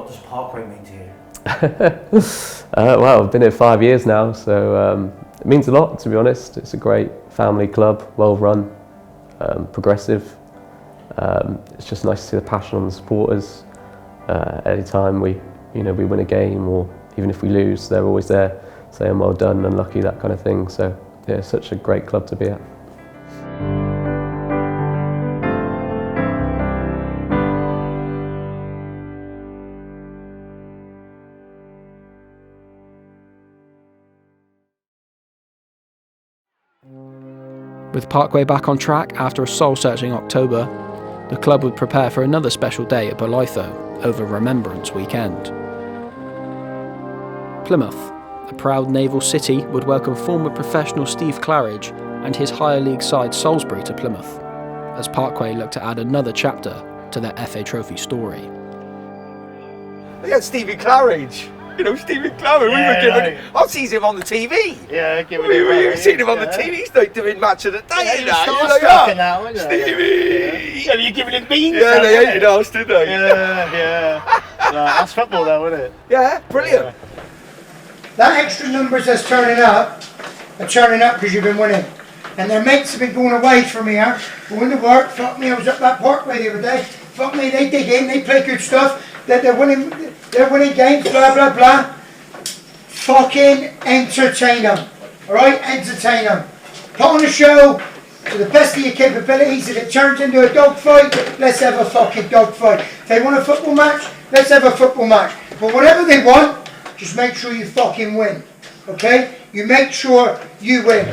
does Parkway mean to you? Well, I've been here 5 years now, so it means a lot, to be honest. It's a great family club, well run, progressive. It's just nice to see the passion on the supporters. Any time we win a game, or even if we lose, they're always there saying well done, unlucky, that kind of thing. So yeah, it's such a great club to be at. With Parkway back on track after a soul-searching October, the club would prepare for another special day at Bolitho over Remembrance Weekend. Plymouth, a proud naval city, would welcome former professional Steve Claridge and his higher league side Salisbury to Plymouth, as Parkway looked to add another chapter to their FA Trophy story. They had Stevie Claridge. You know, Stevie Claridge, Yeah, we were giving right. I've seen him on the TV. Yeah, give it We've seen him on the TV, he's like doing match of the day Yeah, and he that. was You're like, starstruck "Oh, in that, wasn't he?" Stevie! Yeah, you're giving him beans. Yeah, they haven't hated us, didn't they? Yeah. Right, that's football though, isn't it? Yeah, brilliant. That extra numbers that's turning up are turning up because you've been winning. And their mates have been going away from here, going to work. Fuck me, I was up that Parkway the other day. Fuck me, they dig in, they play good stuff. They're winning games, blah, blah, blah. Fucking entertain them. Alright, entertain them. Put on a show to the best of your capabilities. If it turns into a dogfight, let's have a fucking dogfight. If they want a football match, let's have a football match. But whatever they want, just make sure you fucking win. Okay? You make sure you win.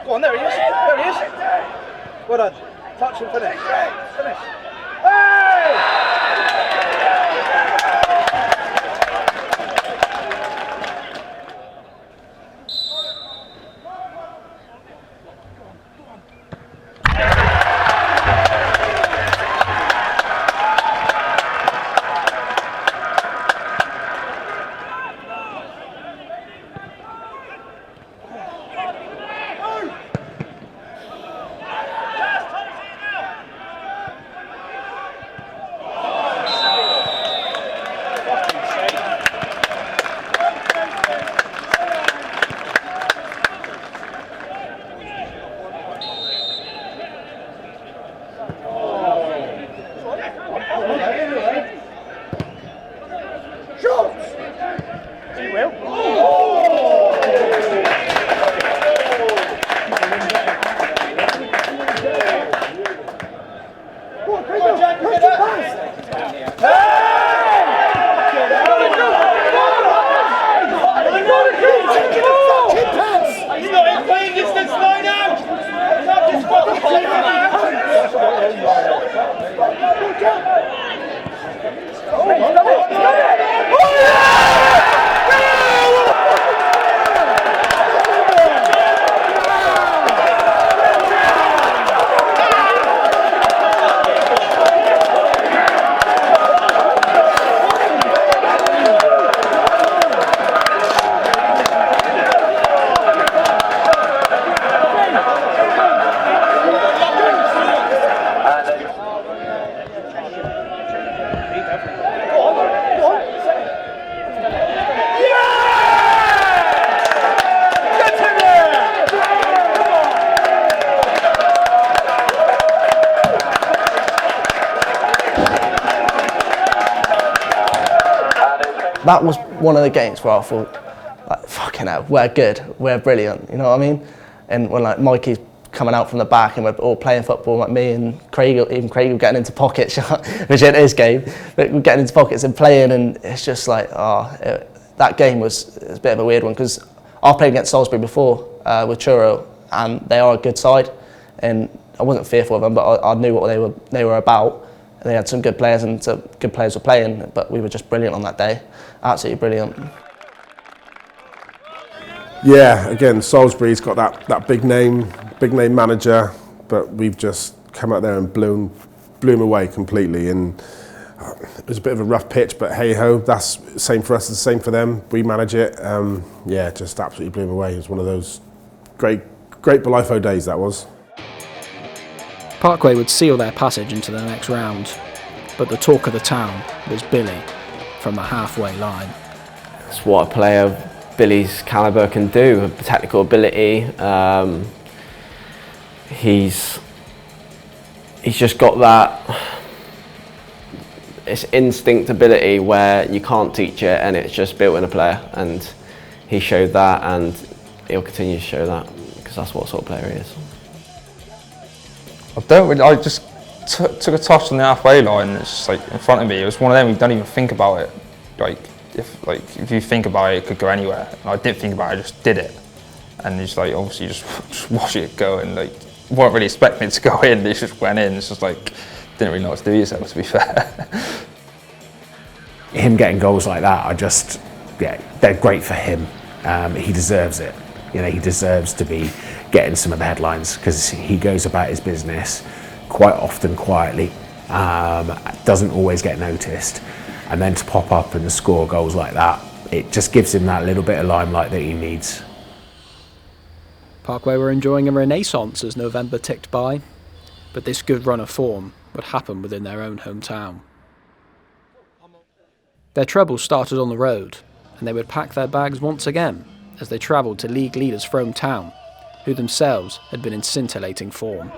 Go on, there he is. There he is. Well done. Touch and finish. Finish. Hey! That was one of the games where I thought, like, fucking hell, we're good, we're brilliant, you know what I mean? And when like Mikey's coming out from the back and we're all playing football, like me and Craig, even Craig were getting into pockets, which in his game, but we're getting into pockets and playing, and it's just like, that game was a bit of a weird one, because I've played against Salisbury before with Churro, and they are a good side, and I wasn't fearful of them, but I knew what they were about. They had some good players, and some good players were playing, but we were just brilliant on that day. Absolutely brilliant. Yeah, again, Salisbury's got that big name manager, but we've just come out there and blew him away completely. And it was a bit of a rough pitch, but hey ho, that's the same for us, it's the same for them. We manage it. Yeah, just absolutely blew him away. It was one of those great Belifo days, that was. Parkway would seal their passage into the next round, but the talk of the town was Billy from the halfway line. It's what a player of Billy's calibre can do, technical ability. He's just got that, it's instinct ability where you can't teach it, and it's just built in a player, and he showed that, and he'll continue to show that because that's what sort of player he is. I just took a touch on the halfway line. It's just like in front of me. It was one of them you don't even think about it. If you think about it, it could go anywhere. And I didn't think about it. I just did it, and just like obviously just watch it go, and like weren't really expecting it to go in. It just went in. It's just like didn't really know what to do with yourself, to be fair. Him getting goals like that, they're great for him. He deserves it. You know, he deserves to be getting some of the headlines because he goes about his business quite often quietly, doesn't always get noticed, and then to pop up and score goals like that, it just gives him that little bit of limelight that he needs. Parkway were enjoying a renaissance as November ticked by, but this good run of form would happen within their own hometown. Their troubles started on the road, and they would pack their bags once again as they travelled to league leaders Frome Town, who themselves had been in scintillating form.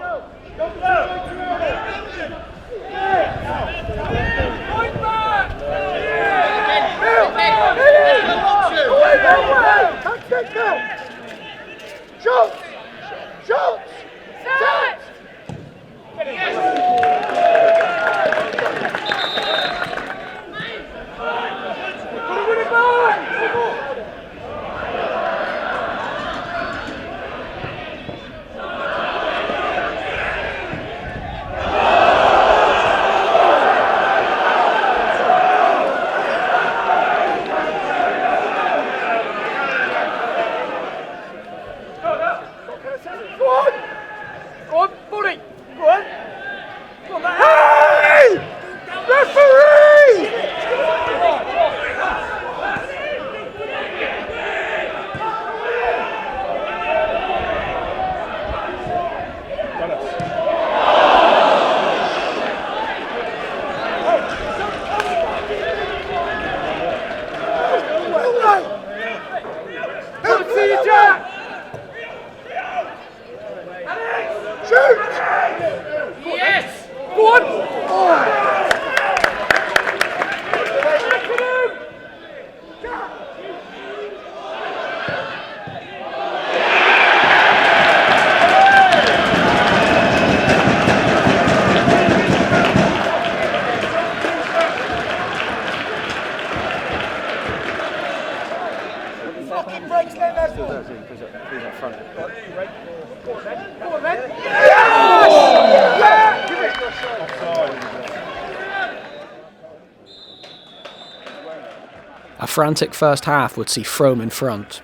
A frantic first half would see Frome in front,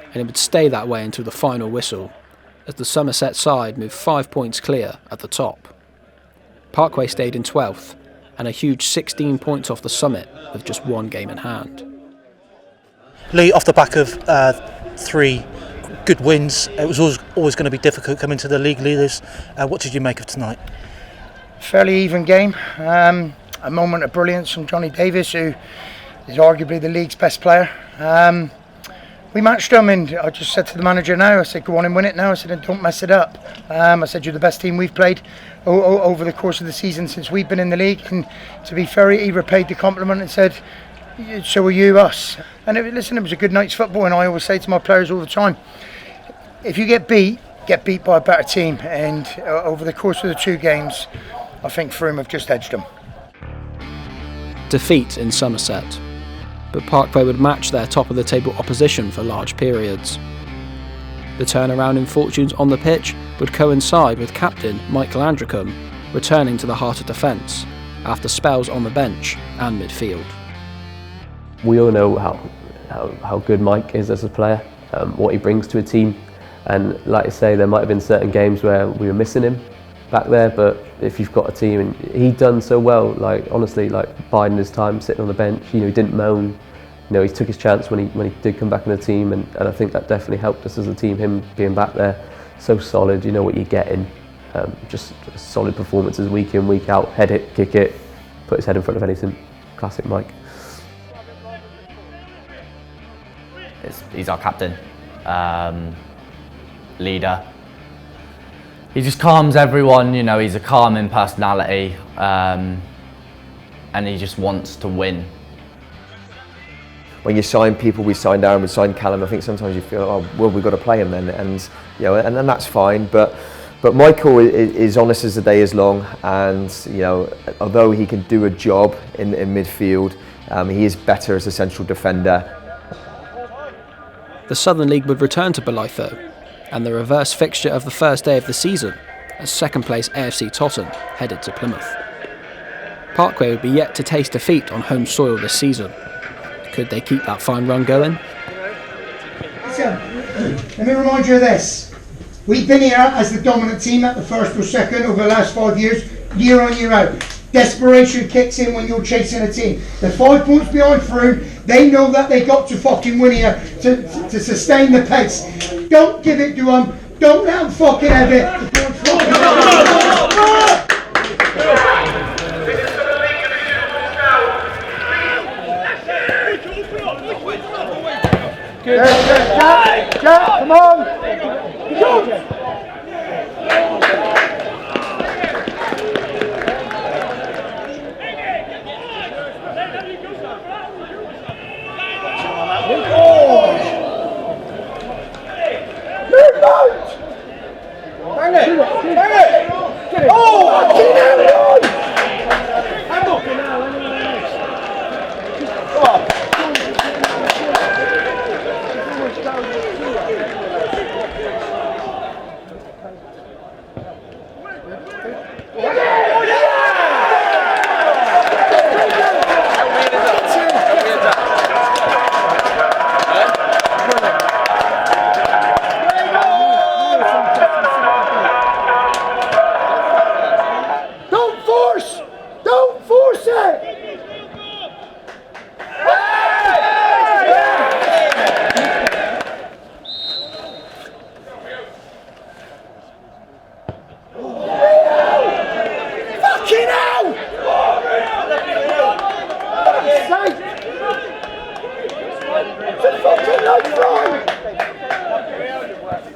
and it would stay that way until the final whistle, as the Somerset side moved 5 points clear at the top. Parkway stayed in 12th, and a huge 16 points off the summit with just one game in hand. Lee, off the back of 3 good wins, it was always going to be difficult coming to the league leaders. What did you make of tonight? Fairly even game. A moment of brilliance from Johnny Davis, who is arguably the league's best player. We matched them, and I just said to the manager now, I said, go on and win it now. I said, and don't mess it up. I said, you're the best team we've played over the course of the season since we've been in the league. And to be fair, he repaid the compliment and said, so are you us. And it was a good night's football, and I always say to my players all the time, if you get beat by a better team. And over the course of the 2 games, I think Frome have just edged them. Defeat in Somerset, but Parkway would match their top-of-the-table opposition for large periods. The turnaround in fortunes on the pitch would coincide with captain Michael Andricum returning to the heart of defence after spells on the bench and midfield. We all know how good Mike is as a player. what he brings to a team. And like I say, there might have been certain games where we were missing him back there, but if you've got a team, and he'd done so well, like honestly, like biding his time, sitting on the bench, he didn't moan. He took his chance when he did come back in the team, and I think that definitely helped us as a team, him being back there, so solid, you know what you're getting. Just solid performances week in, week out, head it, kick it, put his head in front of anything. Classic Mike. He's our captain, leader. He just calms everyone, he's a calming personality, and he just wants to win. When you sign people, we signed Aaron, we signed Callum, I think sometimes you feel, oh, well, we've got to play him then, and and that's fine. But Michael is honest as the day is long, and although he can do a job in midfield, he is better as a central defender. The Southern League would return to Blythe, and the reverse fixture of the first day of the season, as second place AFC Totton headed to Plymouth. Parkway would be yet to taste defeat on home soil this season. Could they keep that fine run going? Listen, let me remind you of this. We've been here as the dominant team at the first or second over the last 5 years, year on year out. Desperation kicks in when you're chasing a team. They're 5 points behind through. They know that they got to fucking win here to sustain the pace. Don't give it to them. Don't let them fucking have it. Good. Jack, come on. Go.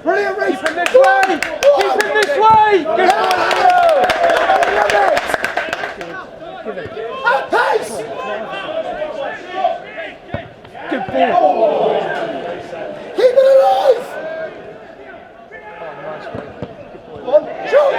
Brilliant race. Keep him this way. Keep him this way. Up pace. Good ball. Keep it alive. One, shoot.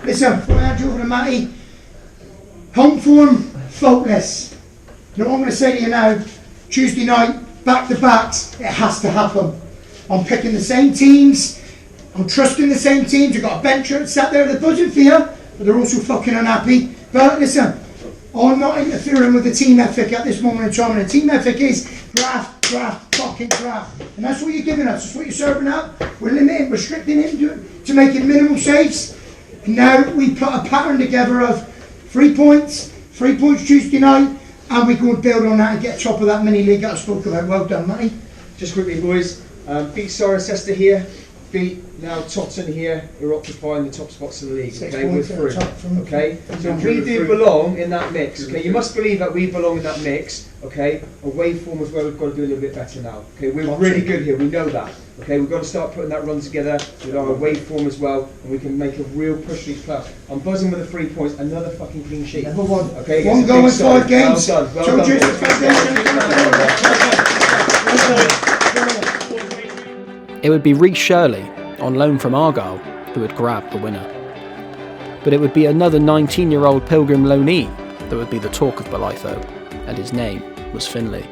Listen, before I hand you over to Matty, home form, faultless. You know what I'm going to say to you now? Tuesday night, back to backs, it has to happen. I'm picking the same teams, I'm trusting the same teams. You've got a bench that sat there, they're buzzing for you, but they're also fucking unhappy. But listen, I'm not interfering with the team ethic at this moment in time, and the team ethic is graft, fucking graft. And that's what you're giving us, that's what you're serving up. We're limiting, restricting him to making minimal saves. And now we put a pattern together of 3 points Tuesday night, and we go and build on that and get top of that mini league that I spoke about. Well done, Matty. Just quickly, boys, beat Cirencester here, beat now Totton here, we're occupying the top spots of the league. 6 okay, we're points through. Okay, so we do 103. belong in that mix. Okay, you must believe that we belong in that mix. Okay, away form is where we've got to do a little bit better now. Okay, we're really good here. We know that. Okay, we've got to start putting that run together with our away form as well, and we can make a real push these clubs. I'm buzzing with the 3 points. Another fucking clean sheet. Number one. Okay, one goal in 5 games. Well done. Well done. It would be Reece Shirley, on loan from Argyle, who would grab the winner. But it would be another 19-year-old Pilgrim loanee that would be the talk of Bolitho, and his name was Finlay.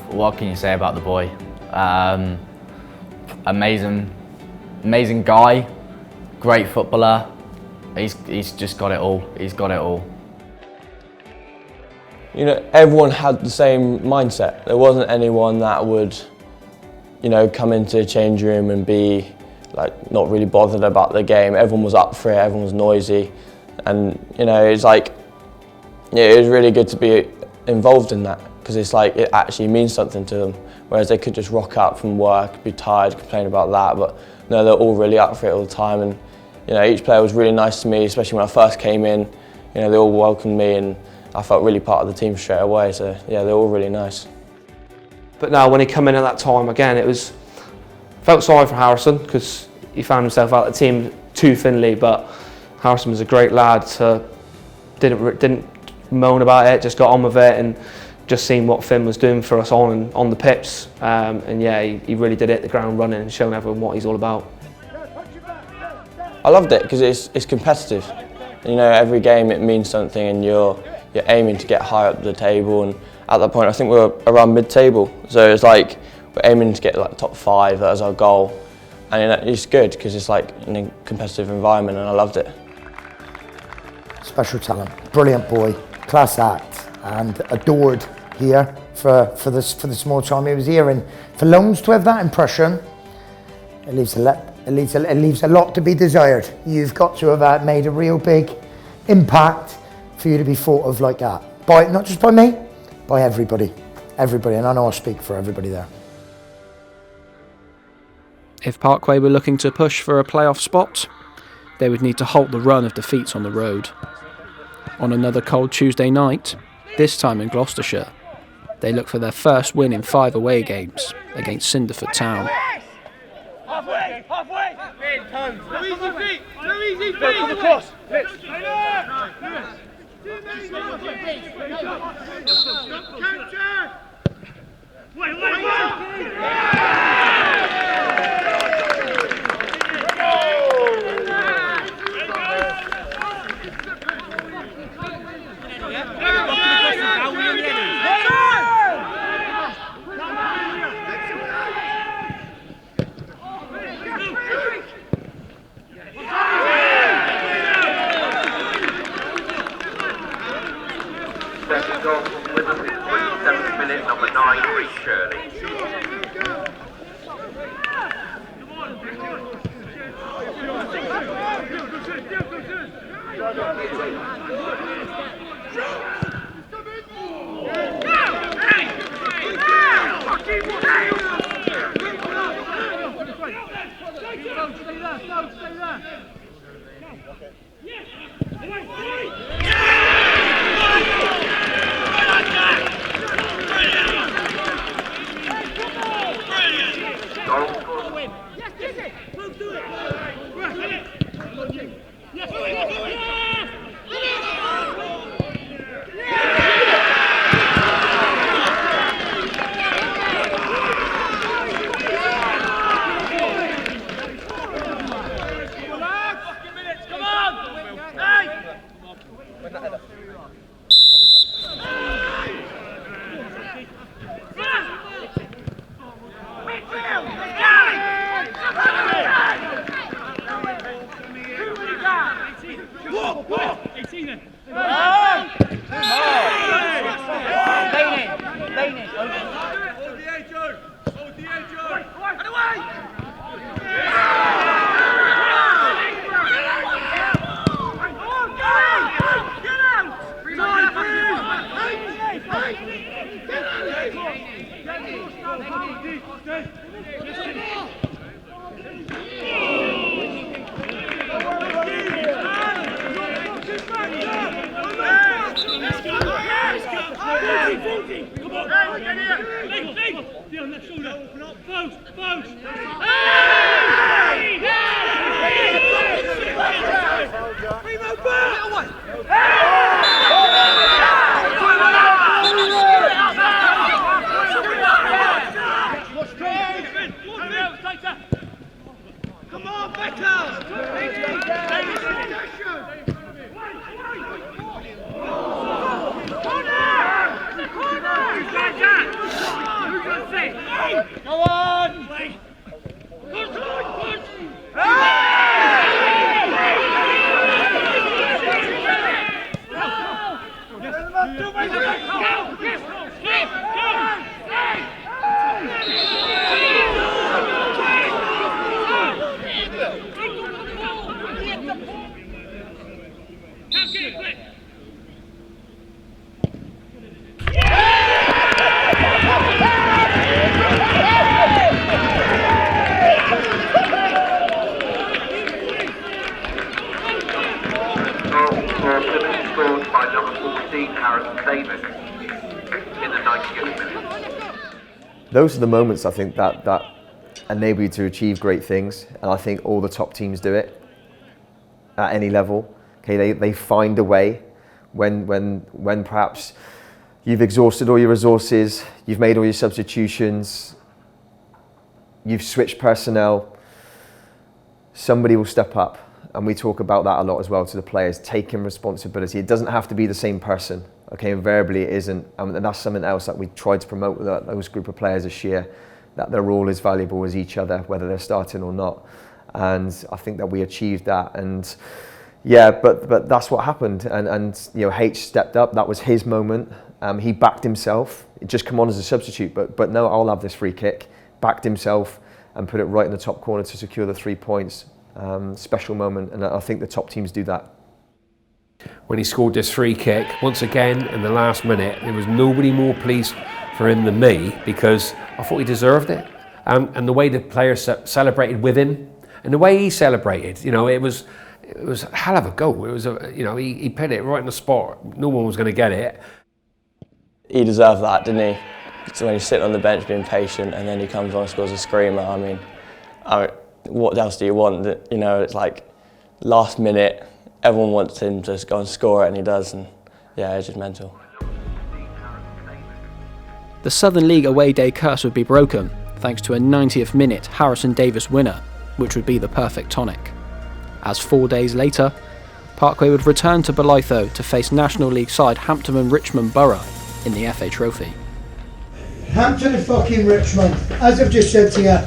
What can you say about the boy? Amazing guy, great footballer. He's just got it all. He's got it all. You know, everyone had the same mindset. There wasn't anyone that would, you know, come into a change room and be like not really bothered about the game. Everyone was up for it. Everyone was noisy, and you know, it's like, yeah, it was really good to be involved in that, because it's like it actually means something to them. Whereas they could just rock up from work, be tired, complain about that, but no, they're all really up for it all the time. And you know, each player was really nice to me, especially when I first came in. You know, they all welcomed me, and I felt really part of the team straight away. So yeah, they're all really nice. But now, when he come in at that time again, felt sorry for Harrison, because he found himself out of the team to Finlay. But Harrison was a great lad, so didn't moan about it, just got on with it, and just seen what Finn was doing for us on the pitch. And yeah, he really did hit the ground running and showing everyone what he's all about. I loved it because it's competitive. You know, every game it means something, and you're aiming to get high up the table. And at that point, I think we were around mid-table, so it's like we're aiming to get like the top 5 as our goal, and it's good because it's like in a competitive environment, and I loved it. Special talent, brilliant boy, class act, and adored here for the small time he was here. And for loans to have that impression, it leaves a lot to be desired. You've got to have made a real big impact for you to be thought of like that. By not just by me, by everybody, and I know I speak for everybody there. If Parkway were looking to push for a playoff spot, they would need to halt the run of defeats on the road. On another cold Tuesday night, this time in Gloucestershire, they look for their first win in 5 away games against Cinderford Town. Halfway! No easy feet! No easy feet! Come across! Second goal from Liverpool, 27th minute, number 9, Reece Shirley. Go on! By number 14, Harrison Davis, in the 90th minute. Those are the moments I think that enable you to achieve great things, and I think all the top teams do it at any level. Okay, they find a way when perhaps you've exhausted all your resources, you've made all your substitutions, you've switched personnel, somebody will step up. And we talk about that a lot as well to the players, taking responsibility. It doesn't have to be the same person. Okay, invariably it isn't. And that's something else that we try to promote with those group of players this year, that they're all as valuable as each other, whether they're starting or not. And I think that we achieved that. And yeah, but that's what happened. And you know, H stepped up. That was his moment. He backed himself. It just come on as a substitute, but no, I'll have this free kick. Backed himself and put it right in the top corner to secure the 3 points. Special moment, and I think the top teams do that. When he scored this free kick, once again in the last minute, there was nobody more pleased for him than me, because I thought he deserved it. And the way the players celebrated with him, and the way he celebrated, you know, it was a hell of a goal. It was he put it right in the spot. No one was going to get it. He deserved that, didn't he? So when he's sitting on the bench being patient, and then he comes on and scores a screamer. I mean, what else do you want? You know, it's like last minute, everyone wants him to just go and score it, and he does, and yeah, it's just mental. The Southern League away day curse would be broken thanks to a 90th minute Harrison Davis winner, which would be the perfect tonic. As 4 days later, Parkway would return to Blytho to face National League side Hampton and Richmond Borough in the FA Trophy. Hampton and fucking Richmond, as I've just said to you,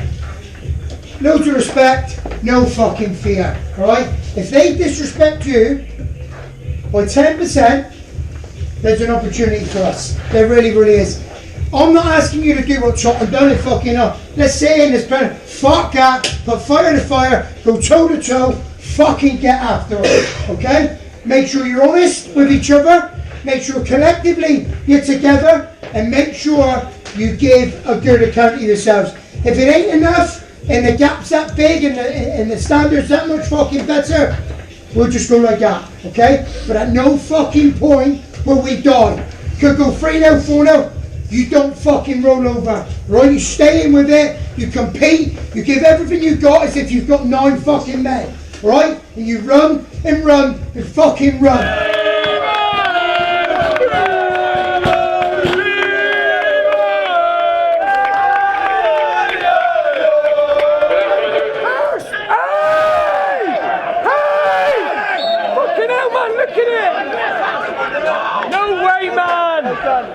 loads of respect, no fucking fear, alright? If they disrespect you by 10%, there's an opportunity for us. There really, really is. I'm not asking you to do what Tottenham done and fucking up. Let's say in this pen, fuck that, put fire to fire, go toe to toe, fucking get after it, okay? Make sure you're honest with each other, make sure collectively you're together, and make sure you give a good account of yourselves. If it ain't enough, and the gap's that big and the standard's that much fucking better, we'll just go like that, okay? But at no fucking point will we die. Could go 3-0, 4-0, you don't fucking roll over, right? You stay in with it, you compete, you give everything you got as if you've got 9 fucking men, right? And you run and run and fucking run.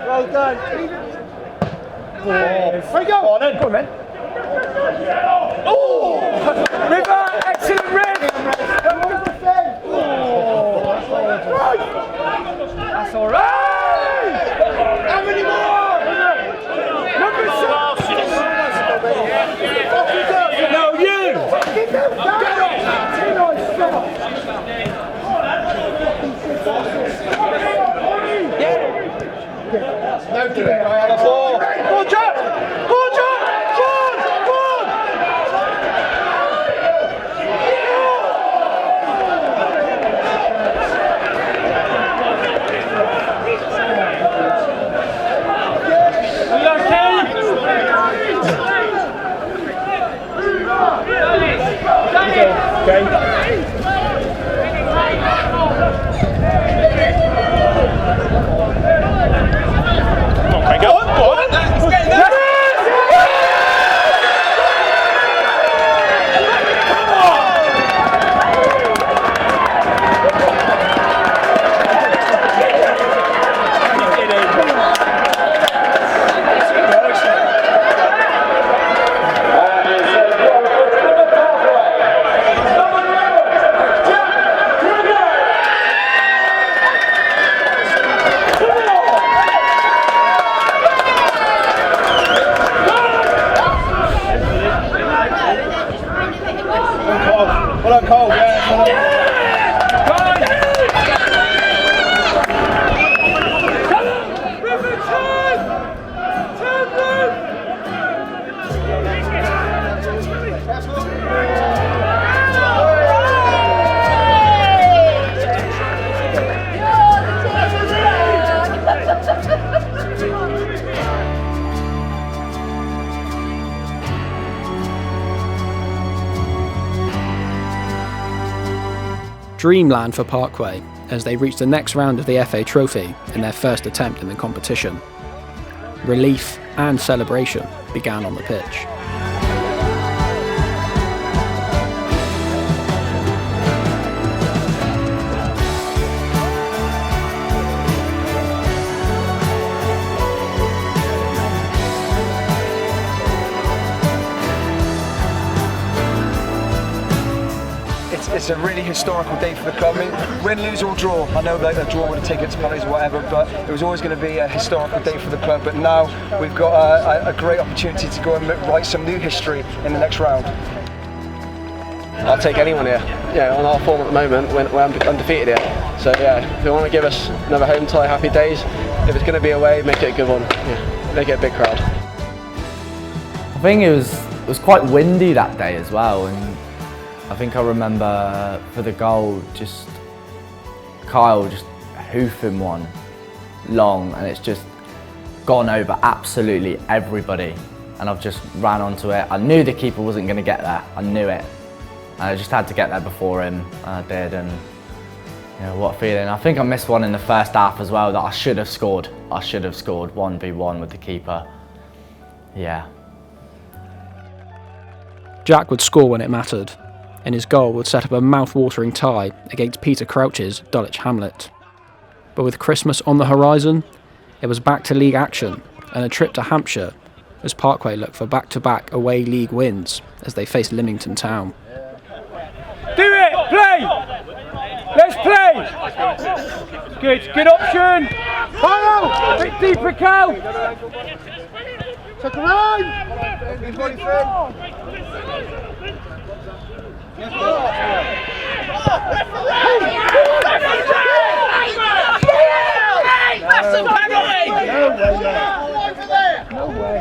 Well done. Where you go? Go on then. Go on then. Oh! River, excellent Riv! That's all right! How many more? Number 6! No, you! No, give it. Four, Jack! Four, Jack! Forward! Well done, Cole. Yeah. Dreamland for Parkway as they reached the next round of the FA Trophy in their first attempt in the competition. Relief and celebration began on the pitch. It's a really historical day for the club. I mean, win, lose or draw. I know that a draw would have taken it to penalties or whatever, but it was always going to be a historical day for the club. But now we've got a great opportunity to go and write some new history in the next round. I'll take anyone here. Yeah, on our form at the moment, we're undefeated here. So yeah, if they want to give us another home tie, happy days. If it's going to be away, make it a good one. Yeah, make it a big crowd. I think it was quite windy that day as well, and I think I remember for the goal, just Kyle just hoofing one long, and it's just gone over absolutely everybody, and I've just ran onto it. I knew the keeper wasn't going to get there. I knew it. And I just had to get there before him, and I did. And you know, what a feeling! I think I missed one in the first half as well that I should have scored. I should have scored 1v1 with the keeper. Yeah. Jack would score when it mattered, and his goal would set up a mouth-watering tie against Peter Crouch's Dulwich Hamlet. But with Christmas on the horizon, it was back to league action and a trip to Hampshire as Parkway looked for back-to-back away league wins as they faced Lymington Town. Do it! Play! Let's play! Good option! Follow! Bit deeper, Cal! Take a line! No way.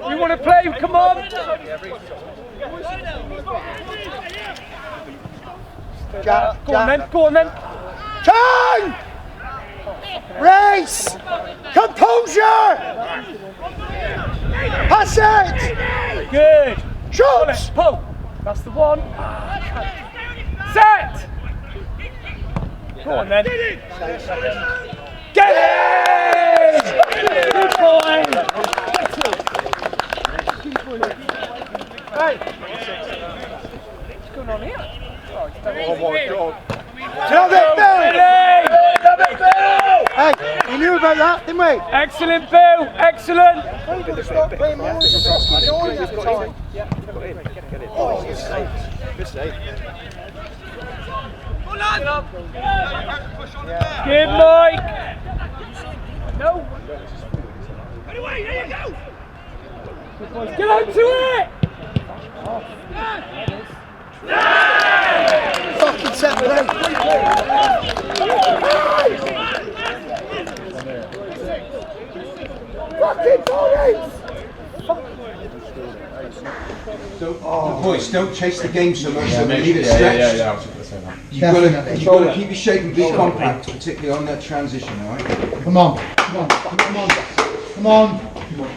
You want to play? Come on. Go on then. Time! Race! Composure! Pass it! Good. Shots! Pull. That's the one. Set! Go on then. Get it! Good boy! Hey! What's going on here? Oh my God. Love it, Bill! Hey, we knew about that, didn't we? Excellent, Bill. Excellent. Good save. Good, Mike. No. Anyway, there you go. Get on to it. Fucking set play. Fucking Torrance! Boys, don't chase the game so much. Leave it stretched. You've got to keep your shape and be compact, particularly on that transition, all right? Come on.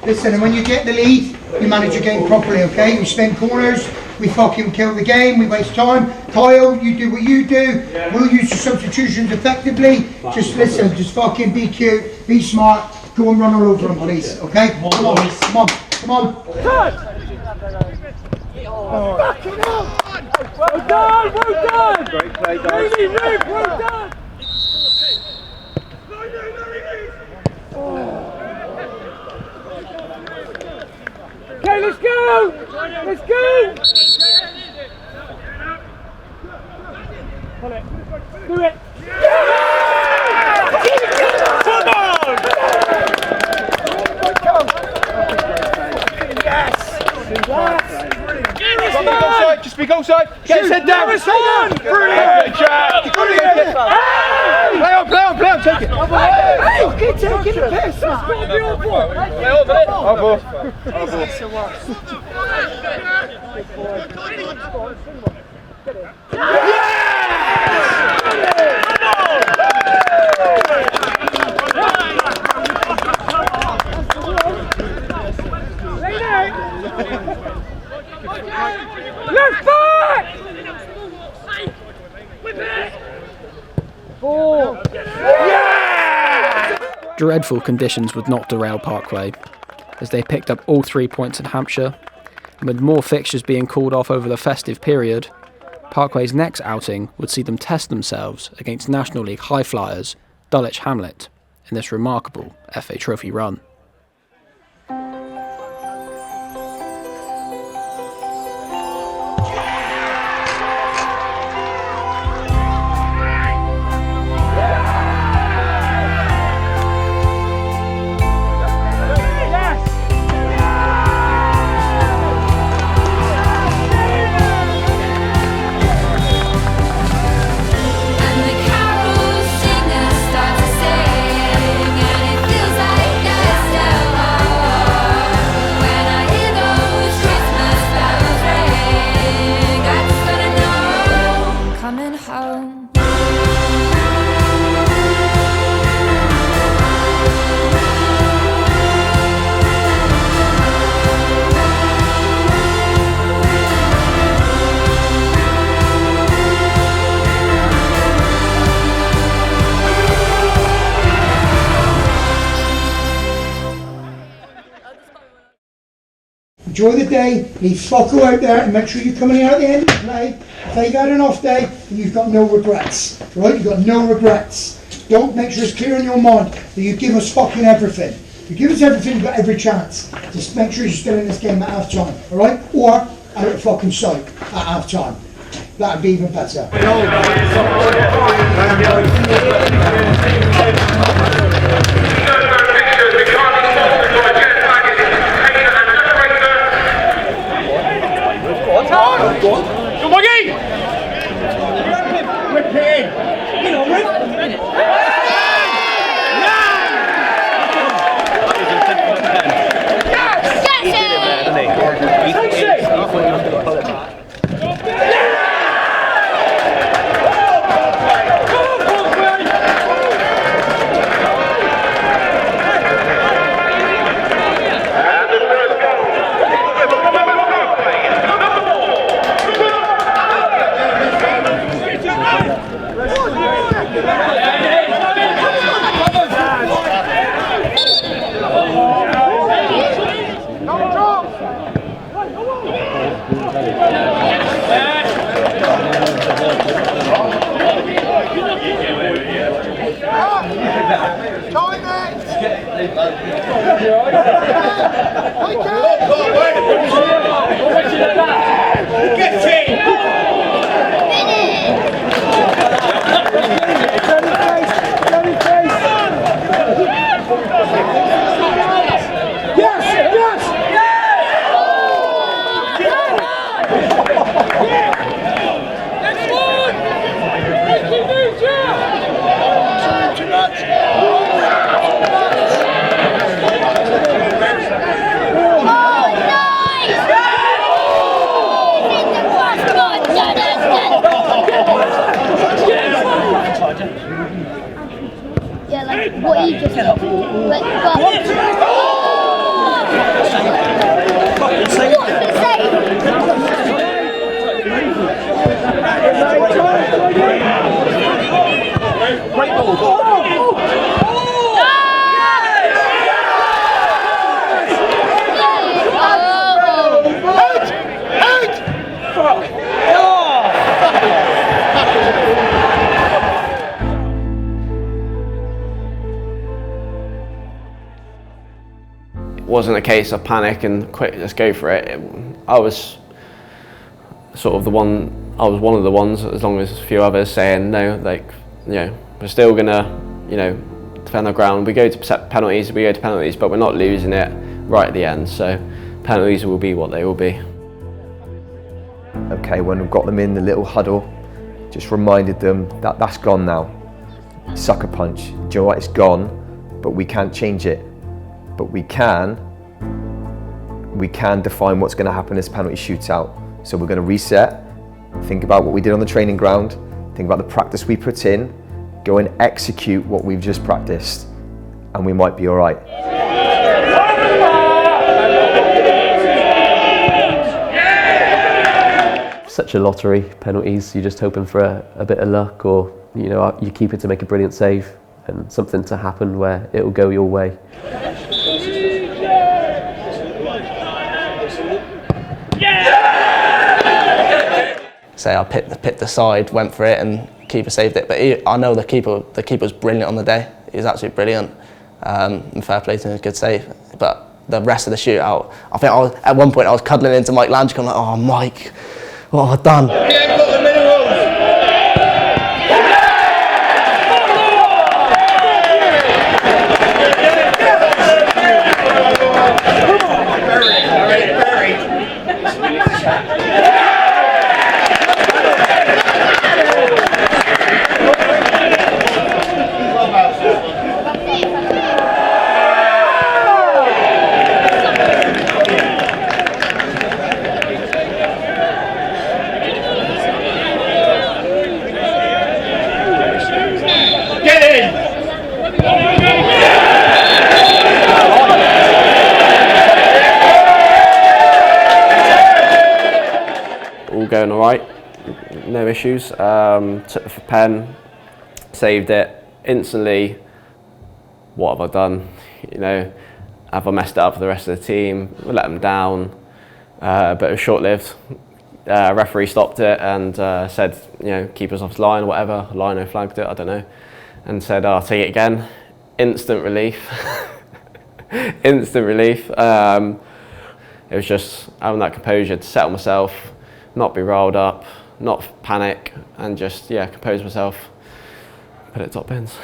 Listen, and when you get the lead, you manage your game properly, okay? We spin corners, we fucking kill the game, we waste time. Kyle, you do what you do. We'll use the substitutions effectively. Just listen, just fucking be cute, be smart, go and run all over them, please, okay? Come on. Fucking hell! Well done! Great play, guys. Really, well done! Okay, let's go! Pull it. Do it! Come on! Yes! Goal side. Get his head down. Brilliant, Jack. Play on. Take it. Fucking taking the piss, man. Left back! Dreadful conditions would not derail Parkway, as they picked up all 3 points in Hampshire, and with more fixtures being called off over the festive period, Parkway's next outing would see them test themselves against National League high flyers Dulwich Hamlet in this remarkable FA Trophy run. Enjoy the day, leave Focko out there and make sure you're coming out at the end of the play. If they've had an off day, you've got no regrets, right? You've got no regrets. Don't make sure it's clear in your mind that you give us fucking everything. You give us everything, you've got every chance. Just make sure you're still in this game at half time, alright? Or out of fucking sight at half time. That'd be even better. Go on, Maggie! Rip it in! You know, rip it! Yeah, like what you just said. Great ball. It wasn't a case of panic and quick, let's go for it. I was sort of I was one of the ones, as long as a few others, saying no, like, you know, we're still gonna, you know, defend our ground. We go to penalties, but we're not losing it right at the end. So penalties will be what they will be. okay, when we've got them in the little huddle, just reminded them that that's gone now. Sucker punch, do you know what, it's gone, but we can't change it. But we can define what's going to happen in this penalty shootout. So we're going to reset, think about what we did on the training ground, think about the practice we put in, go and execute what we've just practiced, and we might be all right. Such a lottery, penalties. You're just hoping for a bit of luck, or you keep it to make a brilliant save and something to happen where it'll go your way. Say I picked the side, went for it, and keeper saved it. But I know the keeper was brilliant on the day. He was absolutely brilliant. And fair play to him, a good save. But the rest of the shootout, I think at one point I was cuddling into Mike Landry, I'm like, oh Mike, what have I done? Going all right, no issues. Took the pen, saved it instantly. What have I done? Have I messed it up for the rest of the team? We let them down, but it was short-lived. Referee stopped it and said, keep us offline or whatever. Lino flagged it, I don't know, and said, I'll take it again. Instant relief. Instant relief. It was just having that composure to settle myself, not be riled up, not panic, and just compose myself, put it top bins.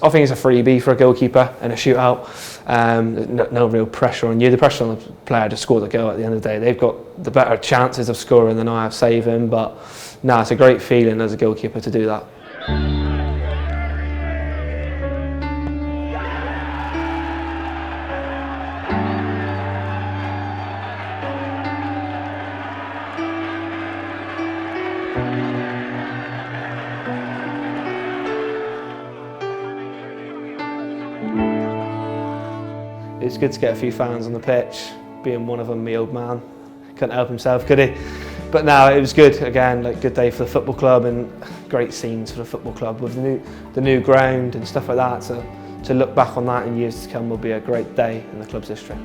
I think it's a freebie for a goalkeeper in a shootout. No real pressure on you. The pressure on the player to score the goal at the end of the day. They've got the better chances of scoring than I have saving, but no, it's a great feeling as a goalkeeper to do that. It's good to get a few fans on the pitch, being one of them, my old man. Couldn't help himself, could he? But no, it was good, again, good day for the football club and great scenes for the football club with the new ground and stuff like that. So to look back on that in years to come will be a great day in the club's history.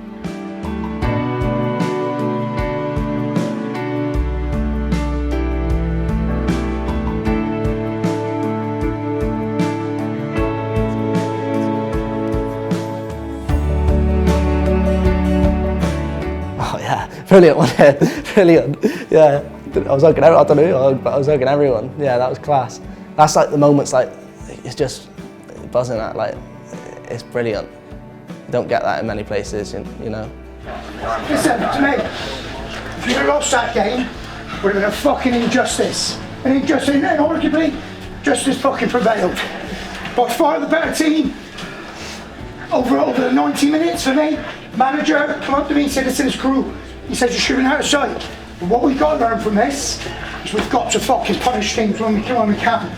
Brilliant, wasn't it? Brilliant. Yeah, I was hugging everyone. I don't know, but I was hugging everyone. Yeah, that was class. That's like the moments, it's just buzzing at, it's brilliant. You don't get that in many places, you know. Listen to me. If you'd have lost that game, it would have been a fucking injustice. An injustice, and arguably, justice fucking prevailed. By far the better team. Over the 90 minutes for me, manager come up to me and said, listen, it's crew. He said, you're shooting out of sight. But what we've got to learn from this is we've got to fucking punish teams when we can.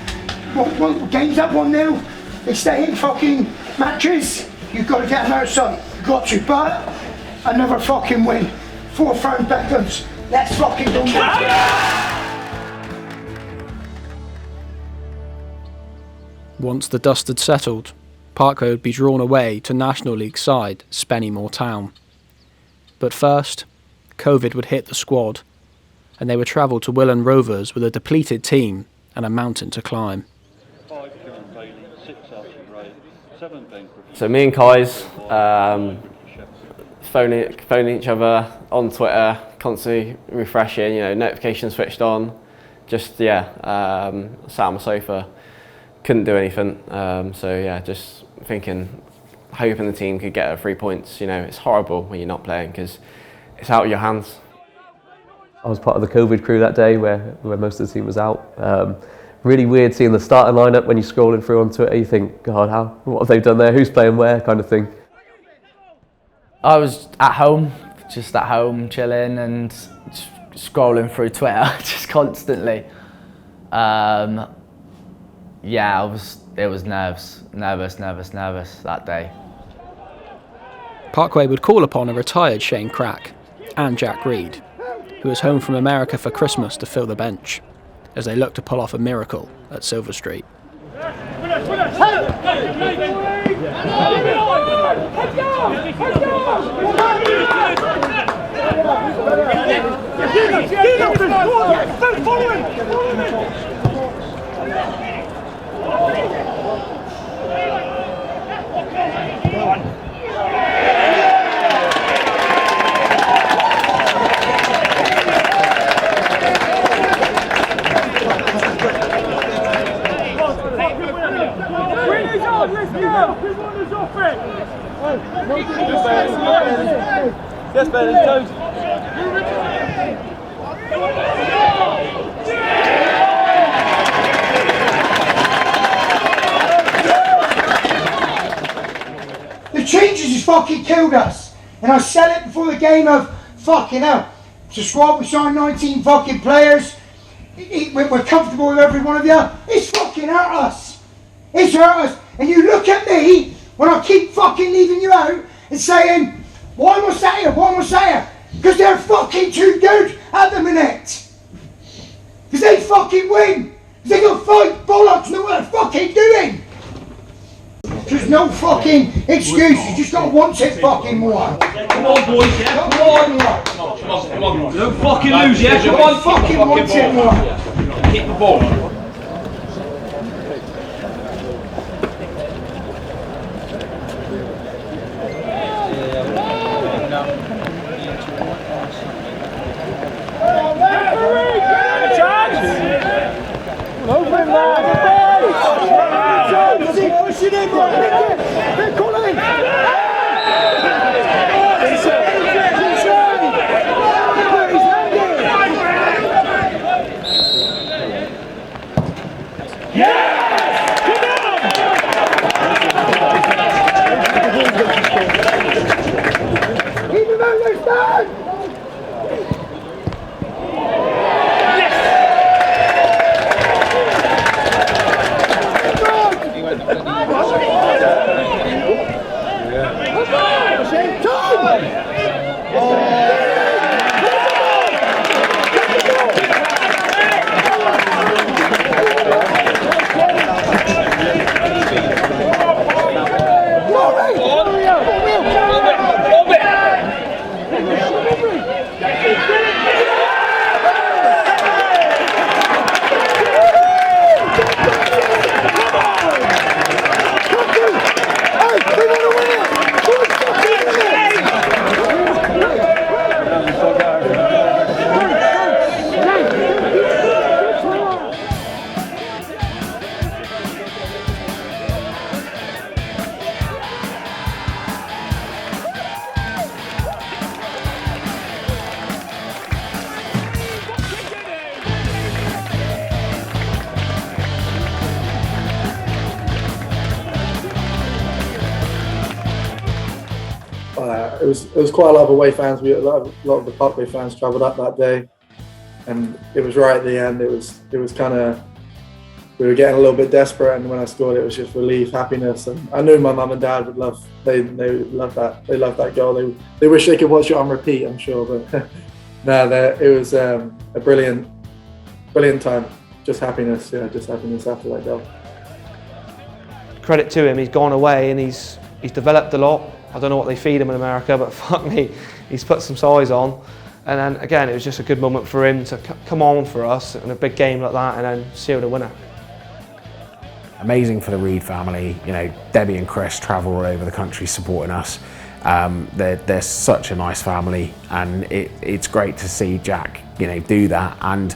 Well, games up 1-0, they stay in fucking matches, you've got to get them out of sight. You've got to, but another fucking win. 4th round Beckhams. Let's fucking do Once the dust had settled, Parkway would be drawn away to National League side Spennymoor Town. But first, COVID would hit the squad, and they would travel to Willand Rovers with a depleted team and a mountain to climb. So me and Kai's phoning each other on Twitter, constantly refreshing, notifications switched on. Just sat on my sofa, couldn't do anything. Just thinking, hoping the team could get 3 points. It's horrible when you're not playing because it's out of your hands. I was part of the COVID crew that day where most of the team was out. Really weird seeing the starting lineup when you're scrolling through on Twitter. You think, God, what have they done there? Who's playing where, kind of thing. I was at home chilling and scrolling through Twitter just constantly. It was nervous that day. Parkway would call upon a retired Shane Crack and Jack Reed, who was home from America for Christmas, to fill the bench as they looked to pull off a miracle at Silver Street. Yes, Ben, it's The changes has fucking killed us. And I said it before the game of fucking hell. It's a squad, we signed 19 fucking players. We're comfortable with every one of you. It's fucking hurt us. It's hurt us. And you look at me when I keep fucking leaving you out and saying, why am I sat here? Why am I sat here? Because they're fucking too good at the minute. Because they fucking win. Because they got five bollocks know what they're fucking doing. There's no fucking excuse. You just got to want it fucking more. Come on, boys, yeah? Come on. Don't fucking lose, yeah? Come on. Fucking want it more. Hit the ball. It was quite a lot of away fans. A lot of the Parkway fans travelled up that day, and it was right at the end. It was kind of, we were getting a little bit desperate, and when I scored, it was just relief, happiness, and I knew my mum and dad would love. They loved that. They loved that goal. They wish they could watch it on repeat, I'm sure, but it was a brilliant time. Just happiness, just happiness after that goal. credit to him, he's gone away and he's developed a lot. I don't know what they feed him in America, but fuck me, he's put some size on. And then again, it was just a good moment for him to come on for us in a big game like that and then seal the winner. Amazing for the Reed family. You know, Debbie and Chris travel all over the country supporting us. They're such a nice family, and it's great to see Jack, you know, do that, and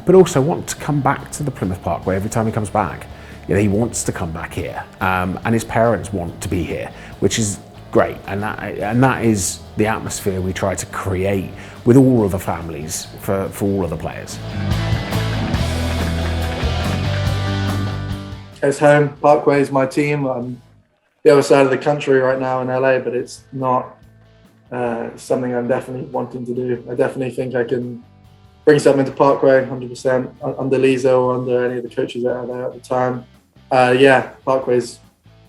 but also want to come back to the Plymouth Parkway every time he comes back. You know, he wants to come back here, and his parents want to be here, which is great, and that is the atmosphere we try to create with all of the families for all of the players. It's home. Parkway is my team. I'm the other side of the country right now in LA, but it's not something I'm definitely wanting to do. I definitely think I can bring something to Parkway 100% under Lisa or under any of the coaches that are there at the time. Parkway's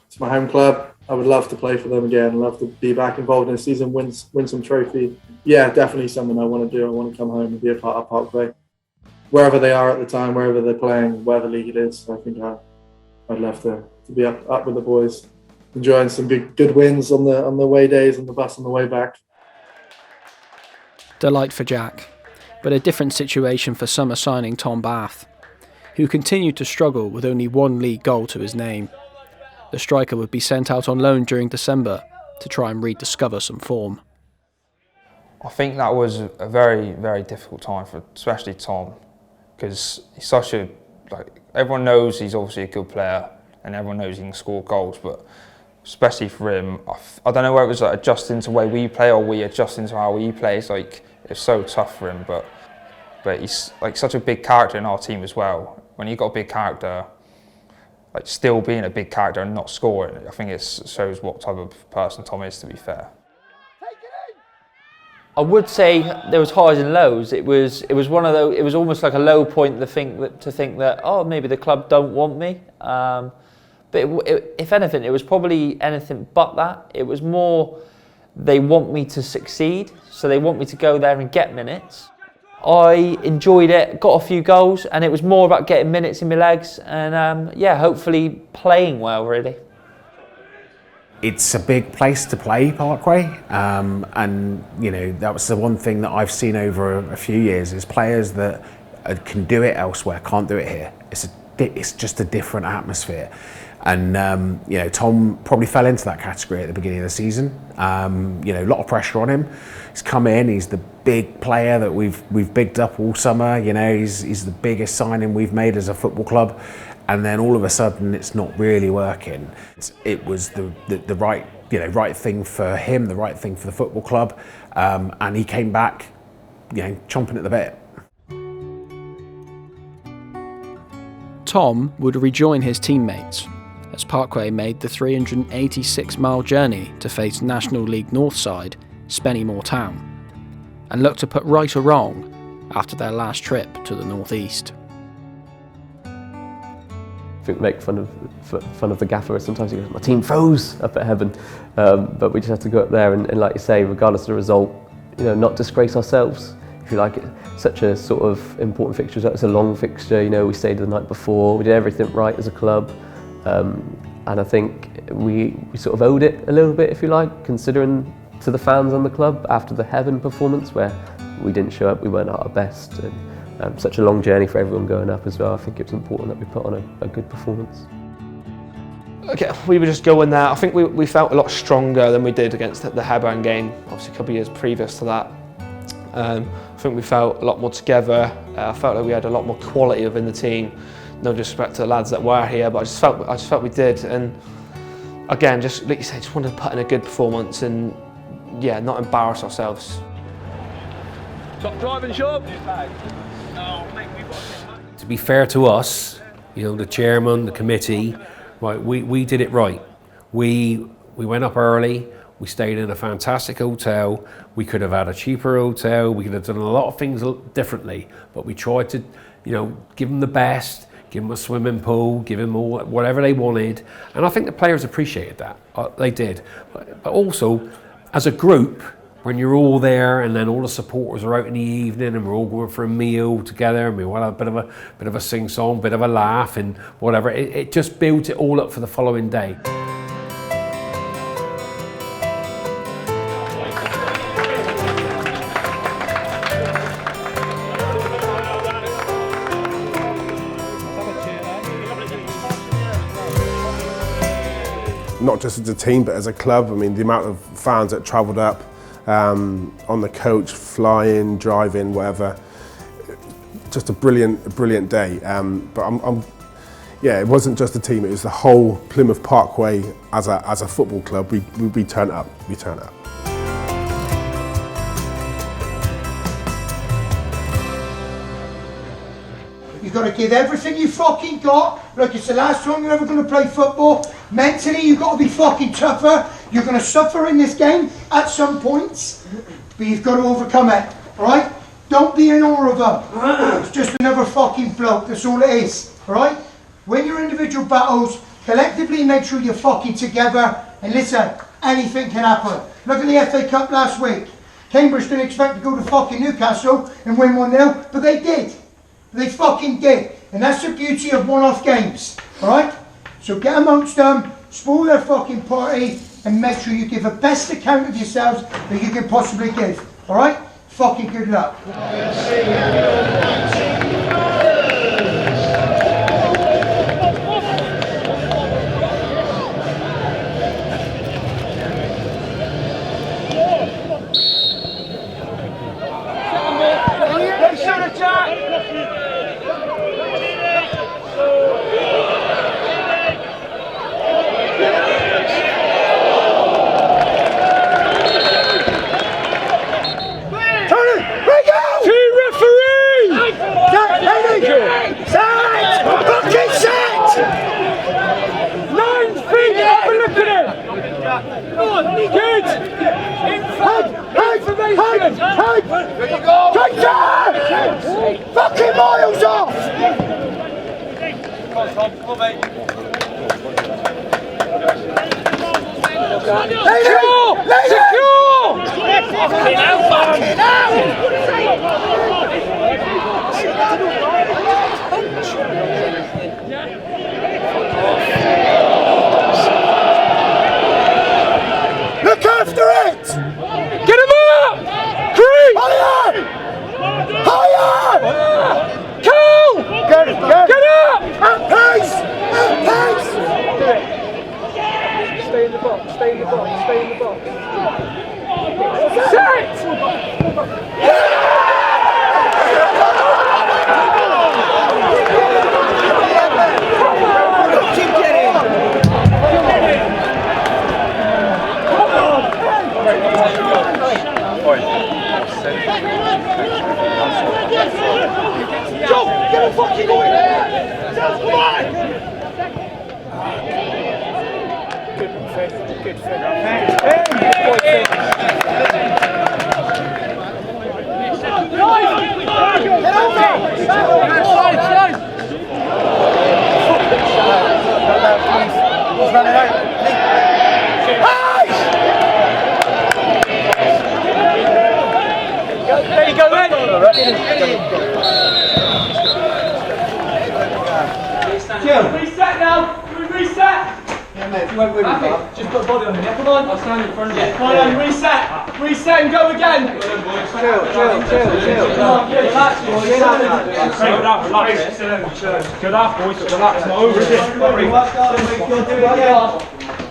it's my home club. I would love to play for them again. Love to be back involved in a season, win some trophy. Yeah, definitely something I want to do. I want to come home and be a part of Parkway. Wherever they are at the time, wherever they're playing, wherever league it is, I think I'd love to be up with the boys, enjoying some good wins on the away days on the bus on the way back. Delight for Jack, but a different situation for summer signing Tom Bath, who continued to struggle with only one league goal to his name. The striker would be sent out on loan during December to try and rediscover some form. I think that was a very, very difficult time for especially Tom, because he's such a, everyone knows he's obviously a good player and everyone knows he can score goals, but especially for him, I don't know whether it was adjusting to the way we play or we adjusting to how he plays. It's so tough for him, but he's such a big character in our team as well. When you've got a big character, still being a big character and not scoring, I think it shows what type of person Tom is, to be fair. I would say there was highs and lows. It was one of those. It was almost like a low point to think that oh, maybe the club don't want me. But if anything, it was probably anything but that. It was more they want me to succeed, so they want me to go there and get minutes. I enjoyed it, got a few goals, and it was more about getting minutes in my legs and hopefully playing well, really. It's a big place to play, Parkway, and you know that was the one thing that I've seen over a few years is players that can do it elsewhere can't do it here. It's just a different atmosphere, and you know Tom probably fell into that category at the beginning of the season. You know, a lot of pressure on him. He's come in. He's the big player that we've bigged up all summer. You know, he's the biggest signing we've made as a football club. And then all of a sudden, it's not really working. It was the right thing for him, the right thing for the football club, and he came back, you know, chomping at the bit. Tom would rejoin his teammates as Parkway made the 386-mile journey to face National League North side Spennymoor Town, and look to put right a wrong after their last trip to the northeast. I think we make fun of the gaffer. Sometimes he goes, my team froze up at Heaven, but we just have to go up there and like you say, regardless of the result, you know, not disgrace ourselves. If you like, it's such a sort of important fixture. It's a long fixture. You know, we stayed the night before. We did everything right as a club, and I think we sort of owed it a little bit, if you like, considering to the fans and the club after the Heaven performance where we didn't show up, we weren't at our best. And such a long journey for everyone going up as well. I think it was important that we put on a good performance. Okay, we were just going there. I think we felt a lot stronger than we did against the Hebburn game, obviously a couple of years previous to that. I think we felt a lot more together. I felt like we had a lot more quality within the team. No disrespect to the lads that were here, but I just felt we did. And again, just like you say, just wanted to put in a good performance and yeah, not embarrass ourselves. Top driving job. To be fair to us, you know, the chairman, the committee, right, we did it right. We went up early, we stayed in a fantastic hotel, we could have had a cheaper hotel, we could have done a lot of things differently, but we tried to, you know, give them the best, give them a swimming pool, give them all whatever they wanted, and I think the players appreciated that, they did. But also, as a group, when you're all there, and then all the supporters are out in the evening, and we're all going for a meal together, and we want a bit of a sing-song, bit of a laugh, and whatever. It just builds it all up for the following day. Not just as a team, but as a club. I mean, the amount of fans that travelled up on the coach, flying, driving, whatever. Just a brilliant day. But yeah, it wasn't just the team; it was the whole Plymouth Parkway as a football club. We turned up. We turned up. You've got to give everything you fucking got. Look, it's the last time you're ever going to play football. Mentally, you've got to be fucking tougher. You're going to suffer in this game at some points, but you've got to overcome it, alright? Don't be in awe of them. It's just another fucking bloke, that's all it is, alright? Win your individual battles, collectively make sure you're fucking together, and listen, anything can happen. Look at the FA Cup last week. Cambridge didn't expect to go to fucking Newcastle and win 1-0, but they did. They fucking did. And that's the beauty of one-off games, alright? So get amongst them, spoil their fucking party, and make sure you give the best account of yourselves that you can possibly give, alright? Fucking good luck. Fucking miles off! Look after it! Get him up! Creep! Higher! Higher! Cool! Get up! At pace! At pace! Do it. Stay in the box, stay in the box, stay in the box. Set! Keep getting! Joe, get a fucking going there! Joe, come on! Good fit. Get over! Slide! He's running out. There you go, man. Reset now. Reset. Yeah, mate. If you won't win, just put a body on him. Yeah, come on. I'll stand in front of you. Come on, reset. Reset and go again. Chill. Come on, relax. Relax, boys. Relax. Not over it.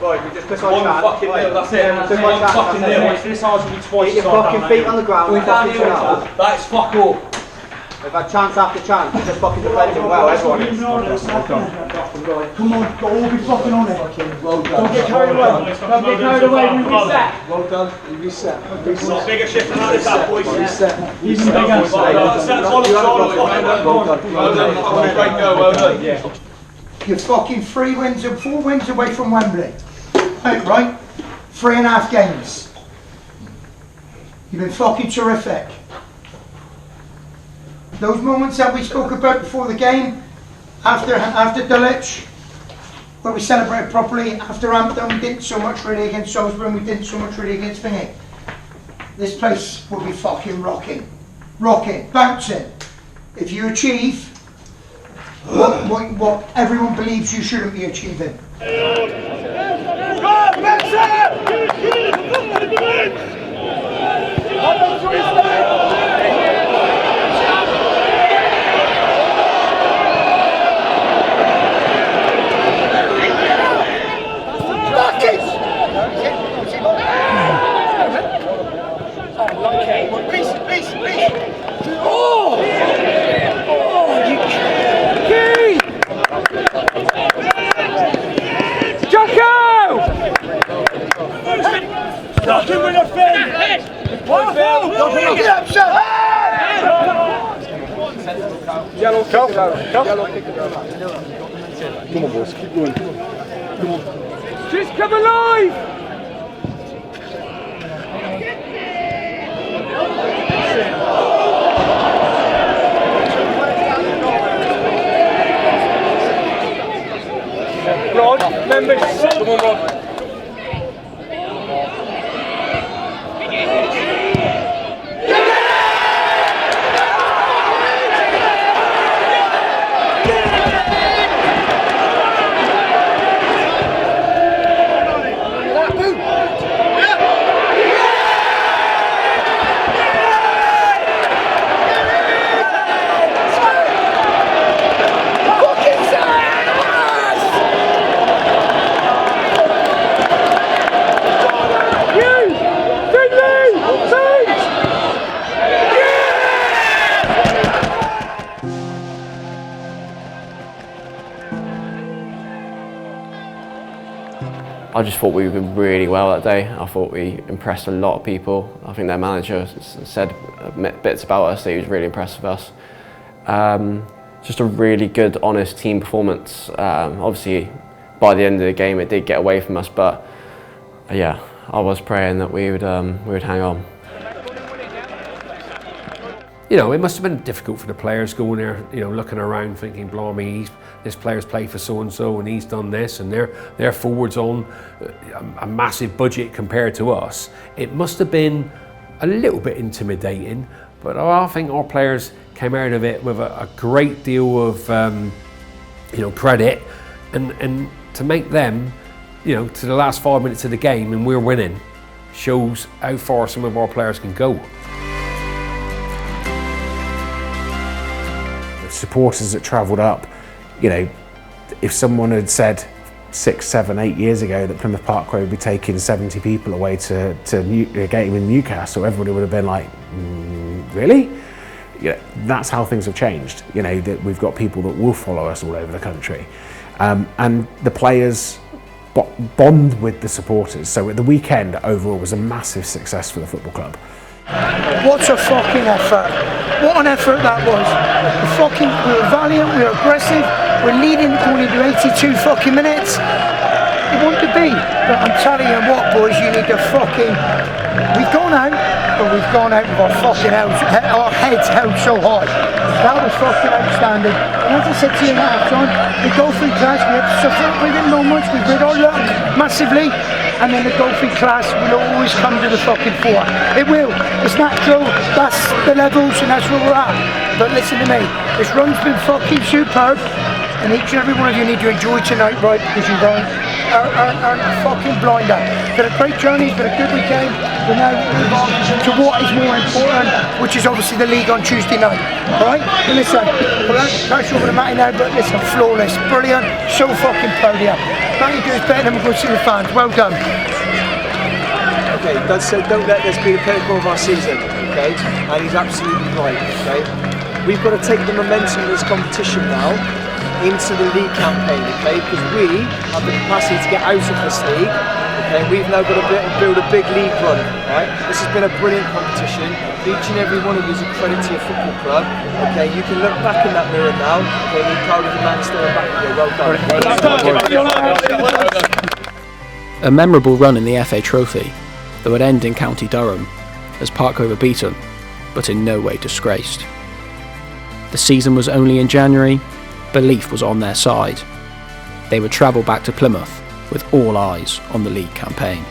Boys, we just took our one chance. Fucking nil, that's it. One fucking nil. It's this hard to be twice. Get your fucking feet on the ground. That's fuck all. We've had chance after chance. We're just fucking defending well, everyone is. Come on, all be fucking on it. Well done. Don't get carried away. Don't get carried away. We reset. Well done. We reset. Not bigger shift than that, is that, boys? Reset. Even bigger. Well done. You're fucking 3 wins and 4 wins away from Wembley. Right? 3.5 games. You've been fucking terrific. Those moments that we spoke about before the game, after Dulwich, where we celebrated properly, after Hampton, we didn't so much really against Salisbury, and we didn't so much really against Thingy. this place will be fucking rocking. Rocking, bouncing. If you achieve what everyone believes you shouldn't be achieving. Yellow, come on, boys, keep going. Come on. Just come alive! Rod, remember, come on, Rod. I just thought we did really well that day. I thought we impressed a lot of people. I think their manager said bits about us that he was really impressed with us. Just a really good, honest team performance. Obviously, by the end of the game, it did get away from us, but yeah, I was praying that we would hang on. You know, it must have been difficult for the players going there, you know, looking around thinking, blimey, this player's played for so-and-so and he's done this and their forward's on a massive budget compared to us. It must have been a little bit intimidating, but I think our players came out of it with a great deal of you know, credit, and to make them, you know, to the last 5 minutes of the game and we're winning shows how far some of our players can go. Supporters that travelled up, you know, if someone had said 6, 7, 8 years ago that Plymouth Parkway would be taking 70 people away to a game in Newcastle, everybody would have been like, really? You know, that's how things have changed. You know, that we've got people that will follow us all over the country, and the players bond with the supporters. So the weekend overall was a massive success for the football club. What a fucking effort. What an effort that was. We were valiant, we were aggressive, we're leading going into 82 fucking minutes. You want to be, but I'm telling you what, boys, you need to fucking... We've gone out, but we've gone out with our fucking our heads held so high. That was fucking outstanding. And as I said to you in half-time, the goal-free class, we had suffered with it moments, we rid our luck massively, and then the goal-free class will always come to the fucking fore. It will. It's natural, that's the levels, and that's where we're at. But listen to me, this run's been fucking superb, and each and every one of you need to enjoy tonight, right, because you've earned a fucking blinder. It's been a great journey, it's been a good weekend. We're now move on to what is more important, which is obviously the league on Tuesday night. Alright? But listen, can't show over the matty now, but listen, flawless, brilliant, so fucking proud of you. Nothing you do is better than we're going to see the fans. Well done. Okay, Dad said don't let this be the pinnacle of our season, okay? And he's absolutely right, okay? We've got to take the momentum of this competition now into the league campaign, okay? Because we have the capacity to get out of this league, okay? We've now got to build a big league run, right? This has been a brilliant competition. Each and every one of you is a credit to your football club, okay? You can look back in that mirror now, okay? And be proud of the man standing back here. Well done. A memorable run in the FA Trophy that would end in County Durham as Parkway were beaten, but in no way disgraced. The season was only in January. Belief was on their side. They would travel back to Plymouth with all eyes on the league campaign.